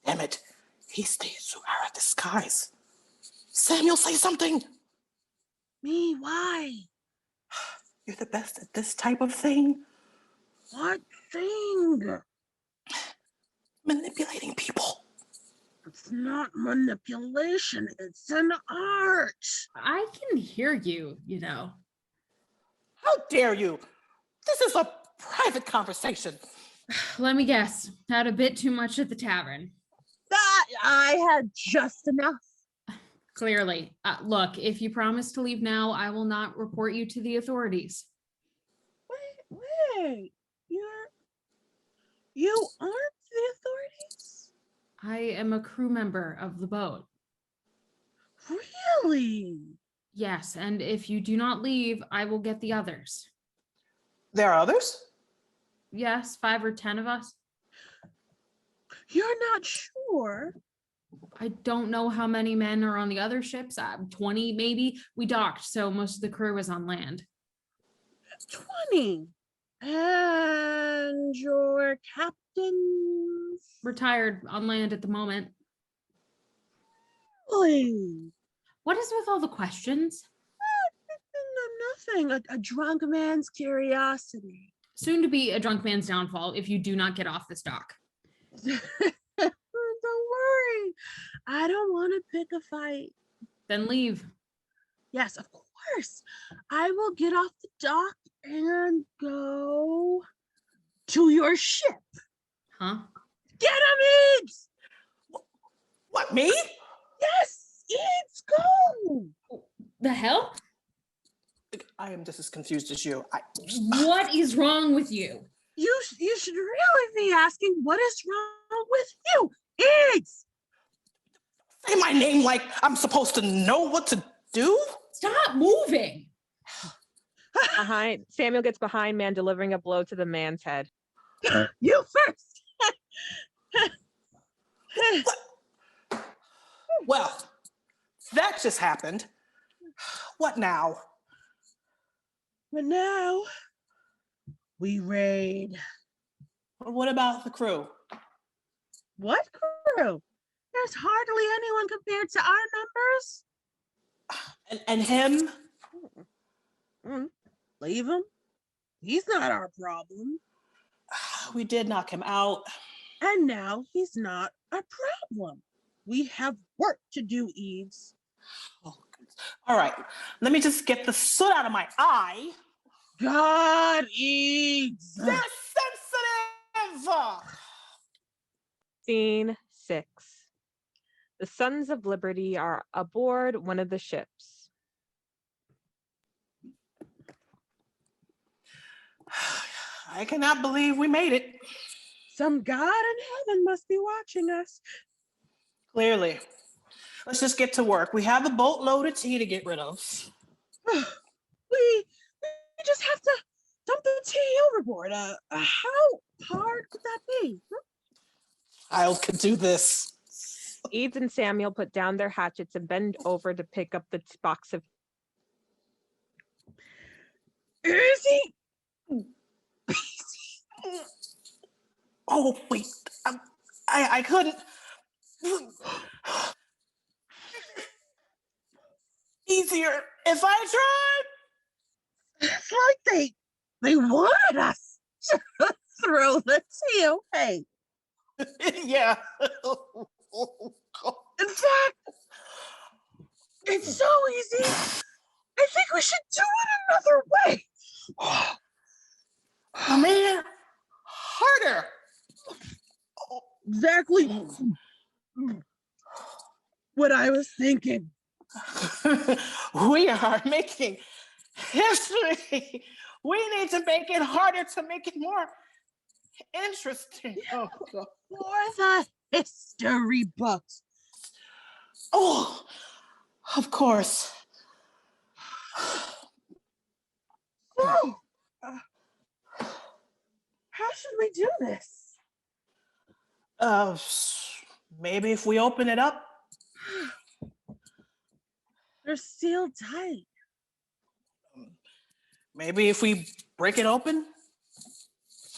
Damn it. He stays through our disguise. Samuel, say something. Me, why? You're the best at this type of thing. What thing? Manipulating people. It's not manipulation, it's an art. I can hear you, you know. How dare you? This is a private conversation. Let me guess. Had a bit too much at the tavern. I had just enough. Clearly. Look, if you promise to leave now, I will not report you to the authorities. Wait. You aren't the authorities? I am a crew member of the boat. Really? Yes, and if you do not leave, I will get the others. There are others? Yes, 5 or 10 of us. You're not sure? I don't know how many men are on the other ships. 20 maybe. We docked, so most of the crew is on land. 20. And your captain? Retired on land at the moment. Really? What is with all the questions? Nothing. A drunk man's curiosity. Soon to be a drunk man's downfall if you do not get off this dock. Don't worry. I don't want to pick a fight. Then leave. Yes, of course. I will get off the dock and go to your ship. Huh? Get him, Edes! What, me? Yes, Edes, go! The hell? I am just as confused as you. What is wrong with you? You should really be asking what is wrong with you, Edes! Say my name like I'm supposed to know what to do? Stop moving! Samuel gets behind man, delivering a blow to the man's head. You first! Well, that just happened. What now? But now, we raid. What about the crew? What crew? There's hardly anyone compared to our numbers. And him? Leave him. He's not our problem. We did knock him out. And now he's not a problem. We have work to do, Edes. Oh, all right, let me just get the soot out of my eye. God, Edes. They're sensitive. Scene 6. The Sons of Liberty are aboard one of the ships. I cannot believe we made it. Some God in heaven must be watching us. Clearly. Let's just get to work. We have a boatload of tea to get rid of. We just have to dump the tea overboard. How hard could that be? I could do this. Edes and Samuel put down their hatchets and bend over to pick up the box of. Easy. Oh, wait. I couldn't. Easier if I tried. It's like they wanted us to throw the tea away. Yeah. In fact, it's so easy. I think we should do it another way. Oh, man. Harder. Exactly. What I was thinking. We are making history. We need to make it harder to make it more interesting. Oh, God. For the history books. Oh, of course. So, how should we do this? Maybe if we open it up. They're sealed tight. Maybe if we break it open.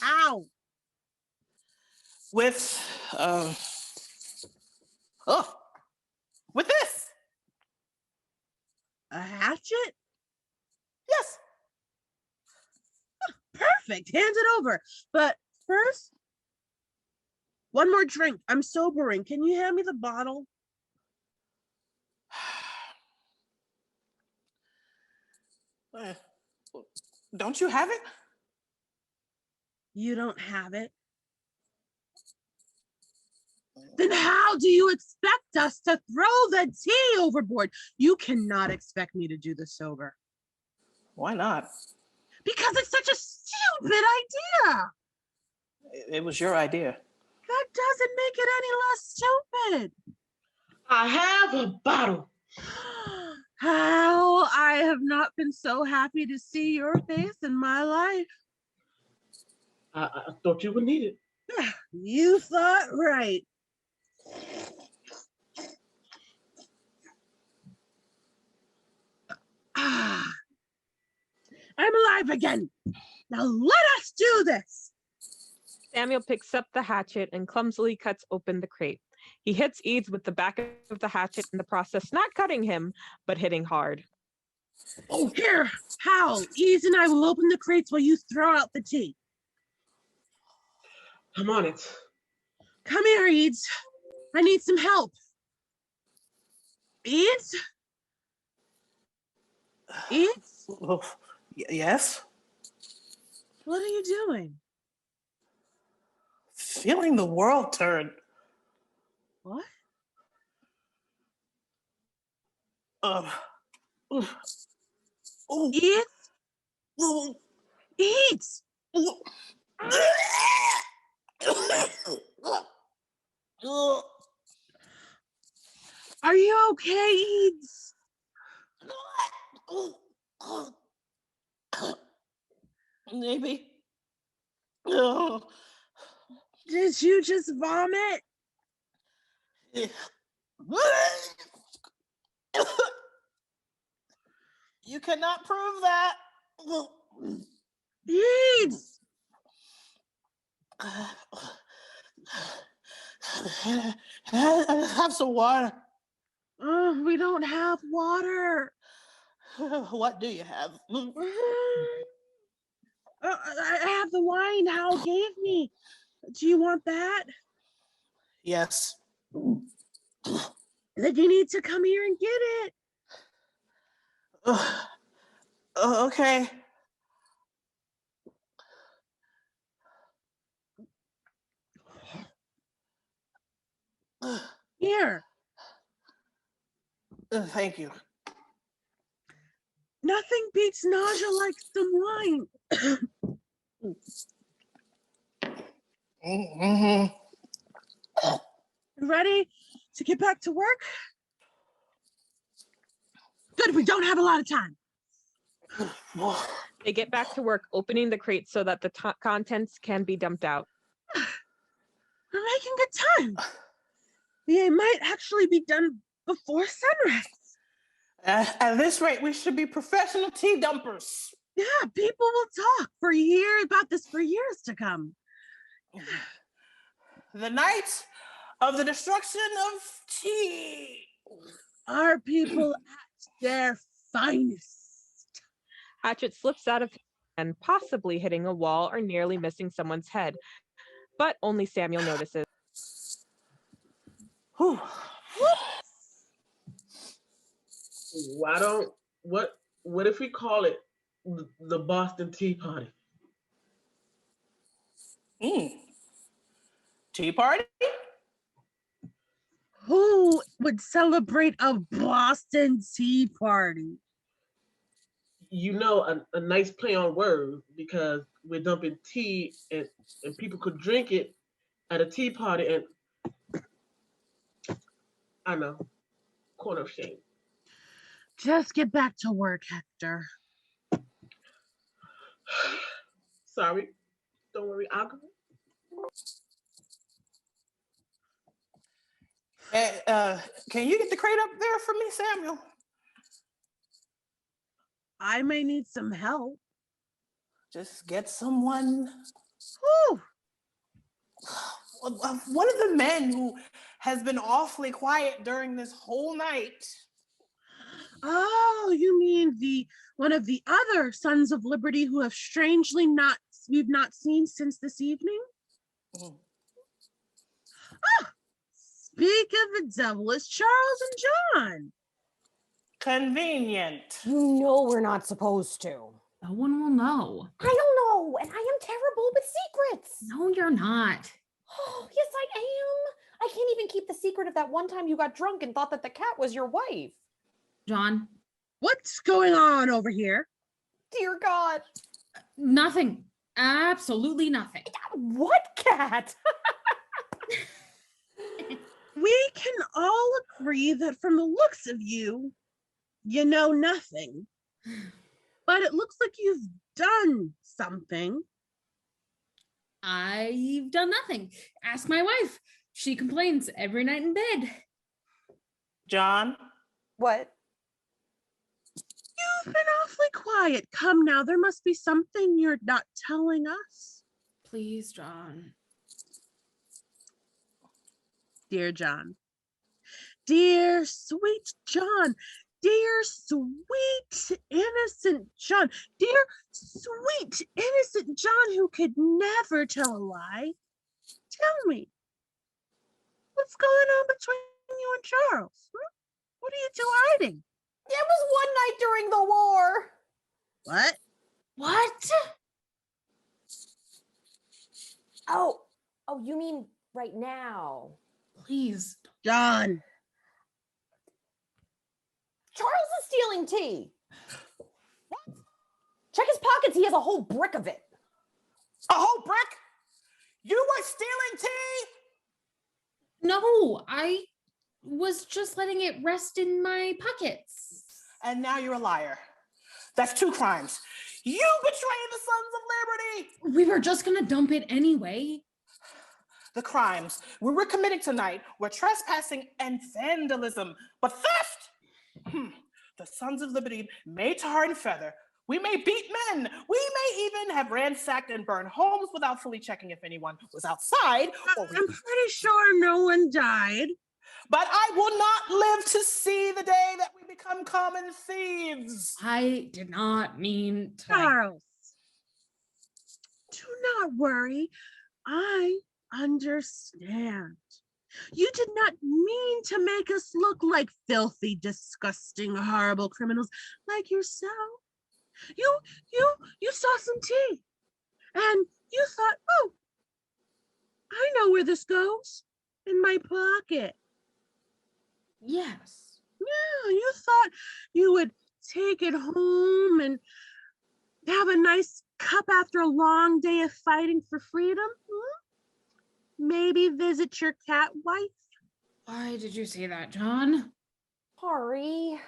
How? With with this. A hatchet? Yes. Perfect. Hand it over. But first, one more drink. I'm sobering. Can you hand me the bottle? Don't you have it? You don't have it? Then how do you expect us to throw the tea overboard? You cannot expect me to do this sober. Why not? Because it's such a stupid idea. It was your idea. That doesn't make it any less stupid. I have a bottle. How I have not been so happy to see your face in my life. I thought you would need it. You thought right. I'm alive again. Now let us do this. Samuel picks up the hatchet and clumsily cuts open the crate. He hits Edes with the back of the hatchet in the process, not cutting him, but hitting hard. Oh, here, Hal, Edes and I will open the crates while you throw out the tea. I'm on it. Come here, Edes. I need some help. Edes? Edes? Yes? What are you doing? Feeling the world turn. What? Edes? Edes! Are you okay, Edes? Maybe. Did you just vomit? You cannot prove that. Edes! Have some water. We don't have water. What do you have? I have the wine Hal gave me. Do you want that? Yes. Then you need to come here and get it. Okay. Here. Thank you. Nothing beats nausea like some wine. Ready to get back to work? Good, we don't have a lot of time. They get back to work, opening the crate so that the contents can be dumped out. We're making good time. We might actually be done before sunrise. At this rate, we should be professional tea dumpers. Yeah, people will talk about this for years to come. The night of the destruction of tea. Our people at their finest. Hatchet slips out of his hand, possibly hitting a wall or nearly missing someone's head, but only Samuel notices. Whew. What if we call it the Boston Tea Party? Tea party? Who would celebrate a Boston Tea Party? You know, a nice play on words because we're dumping tea and people could drink it at a tea party and I know, corner of shame. Just get back to work, Hector. Sorry, don't worry, I'll go. Can you get the crate up there for me, Samuel? I may need some help. Just get someone. Whew. One of the men who has been awfully quiet during this whole night. Oh, you mean one of the other Sons of Liberty who have strangely we've not seen since this evening? Mm. Ah, speak of the devil, it's Charles and John. Convenient. You know we're not supposed to. No one will know. I don't know, and I am terrible with secrets. No, you're not. Oh, yes, I am. I can't even keep the secret of that one time you got drunk and thought that the cat was your wife. John? What's going on over here? Dear God. Nothing. Absolutely nothing. What cat? We can all agree that from the looks of you, you know nothing. But it looks like you've done something. I've done nothing. Ask my wife. She complains every night in bed. John? What? You've been awfully quiet. Come now, there must be something you're not telling us. Please, John. Dear John. Dear sweet John. Dear sweet innocent John. Dear sweet innocent John who could never tell a lie. Tell me, what's going on between you and Charles? What are you two hiding? It was one night during the war. What? What? Oh, you mean right now? Please. John. Charles is stealing tea. What? Check his pockets. He has a whole brick of it. A whole brick? You were stealing tea? No, I was just letting it rest in my pockets. And now you're a liar. That's 2 crimes. You betrayed the Sons of Liberty. We were just gonna dump it anyway. The crimes we were committing tonight were trespassing and vandalism, but theft. The Sons of Liberty may tar and feather. We may beat men. We may even have ransacked and burned homes without fully checking if anyone was outside. I'm pretty sure no one died. But I will not live to see the day that we become common thieves. I did not mean to. Charles, do not worry. I understand. You did not mean to make us look like filthy, disgusting, horrible criminals like yourself. You saw some tea and you thought, oh, I know where this goes, in my pocket. Yes. Yeah, you thought you would take it home and have a nice cup after a long day of fighting for freedom. Maybe visit your cat wife. Why did you say that, John? Sorry.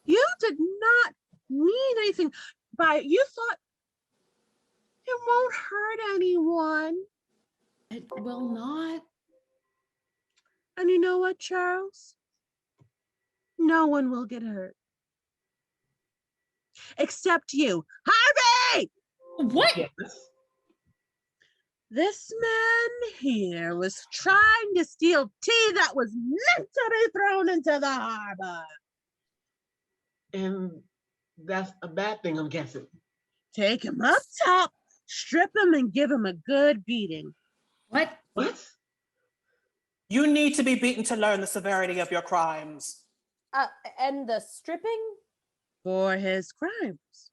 You did not mean anything by it. You thought it won't hurt anyone. It will not. And you know what, Charles? No one will get hurt. Except you. Harvey! What? Yes. This man here was trying to steal tea that was meant to be thrown into the harbor. And that's a bad thing, I'm guessing. Take him up top, strip him, and give him a good beating. What? What? You need to be beaten to learn the severity of your crimes. And the stripping? For his crimes.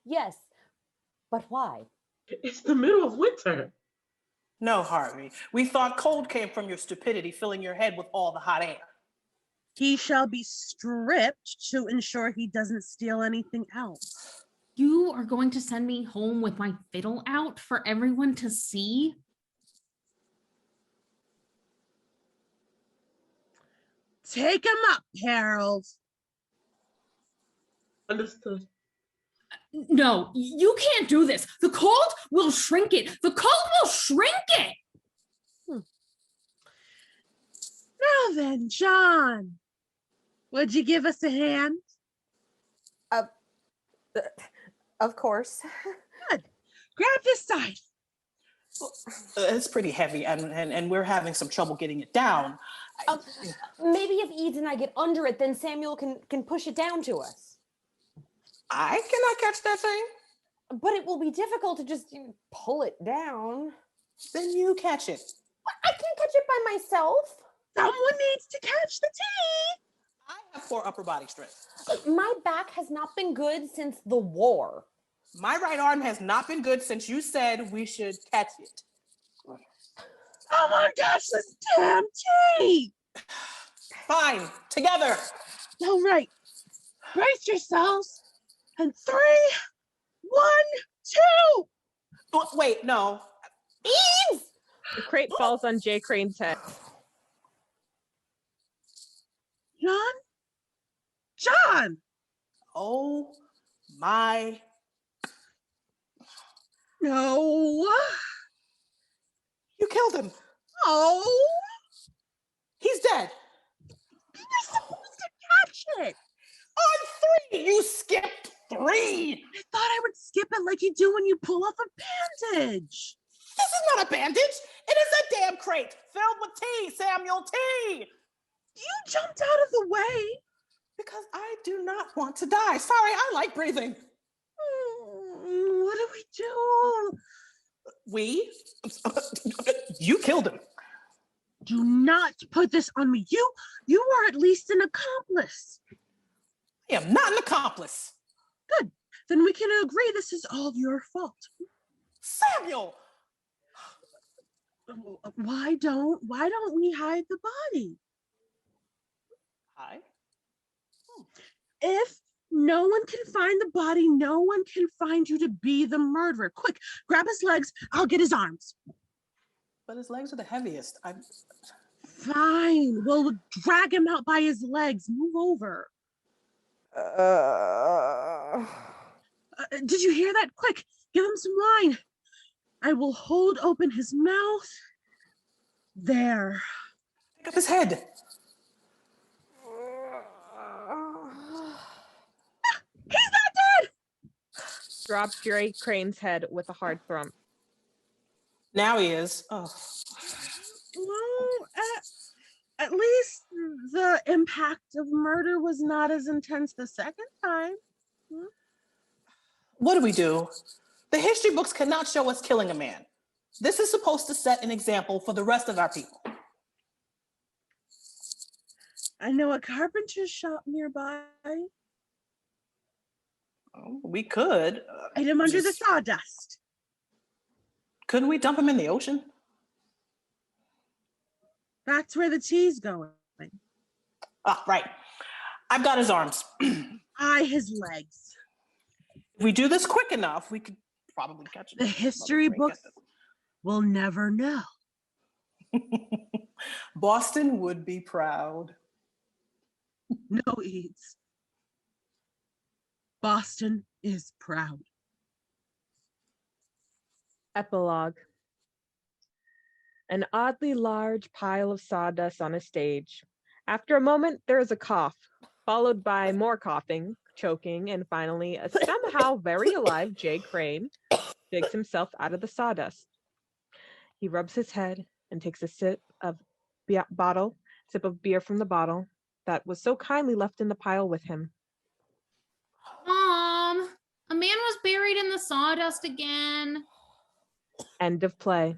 Yes, but why? It's the middle of winter. No, Harvey. We thought cold came from your stupidity filling your head with all the hot air. He shall be stripped to ensure he doesn't steal anything else. You are going to send me home with my fiddle out for everyone to see? Take him up, Harold. Understood. No, you can't do this. The cold will shrink it. The cold will shrink it. Now then, John, would you give us a hand? Of course. Good. Grab this side. It's pretty heavy, and we're having some trouble getting it down. Maybe if Edes and I get under it, then Samuel can push it down to us. I cannot catch that thing. But it will be difficult to just pull it down. Then you catch it. I can't catch it by myself. Someone needs to catch the tea. I have poor upper body strength. My back has not been good since the war. My right arm has not been good since you said we should catch it. Someone catch this damn tea. Fine, together. All right. Brace yourselves. And 3, 1, 2. Wait, no. Edes! The crate falls on Jay Crane's head. John! Oh my. No. You killed him. Oh. He's dead. You're supposed to catch it. On 3. You skipped 3. I thought I would skip it like you do when you pull off a bandage. This is not a bandage. It is a damn crate filled with tea, Samuel, tea. You jumped out of the way. Because I do not want to die. Sorry, I like breathing. What do we do? We? You killed him. Do not put this on me. You are at least an accomplice. I am not an accomplice. Good. Then we can agree this is all your fault. Samuel! Why don't we hide the body? Hi. If no one can find the body, no one can find you to be the murderer. Quick, grab his legs. I'll get his arms. But his legs are the heaviest. Fine. We'll drag him out by his legs. Move over. Did you hear that? Quick, give him some wine. I will hold open his mouth. There. Pick up his head. He's not dead! Drops Jay Crane's head with a hard thump. Now he is. Oh. Well, at least the impact of murder was not as intense the second time. What do we do? The history books cannot show us killing a man. This is supposed to set an example for the rest of our people. I know a carpenter shop nearby. Oh, we could. Hide him under the sawdust. Couldn't we dump him in the ocean? That's where the tea's going. Ah, right. I've got his arms. His legs. If we do this quick enough, we could probably catch him. The history books will never know. Boston would be proud. No, Edes. Boston is proud. Epilogue. An oddly large pile of sawdust on a stage. After a moment, there is a cough, followed by more coughing, choking, and finally a somehow very alive Jay Crane digs himself out of the sawdust. He rubs his head and takes a sip of beer from the bottle that was so kindly left in the pile with him. Mom, a man was buried in the sawdust again. End of play.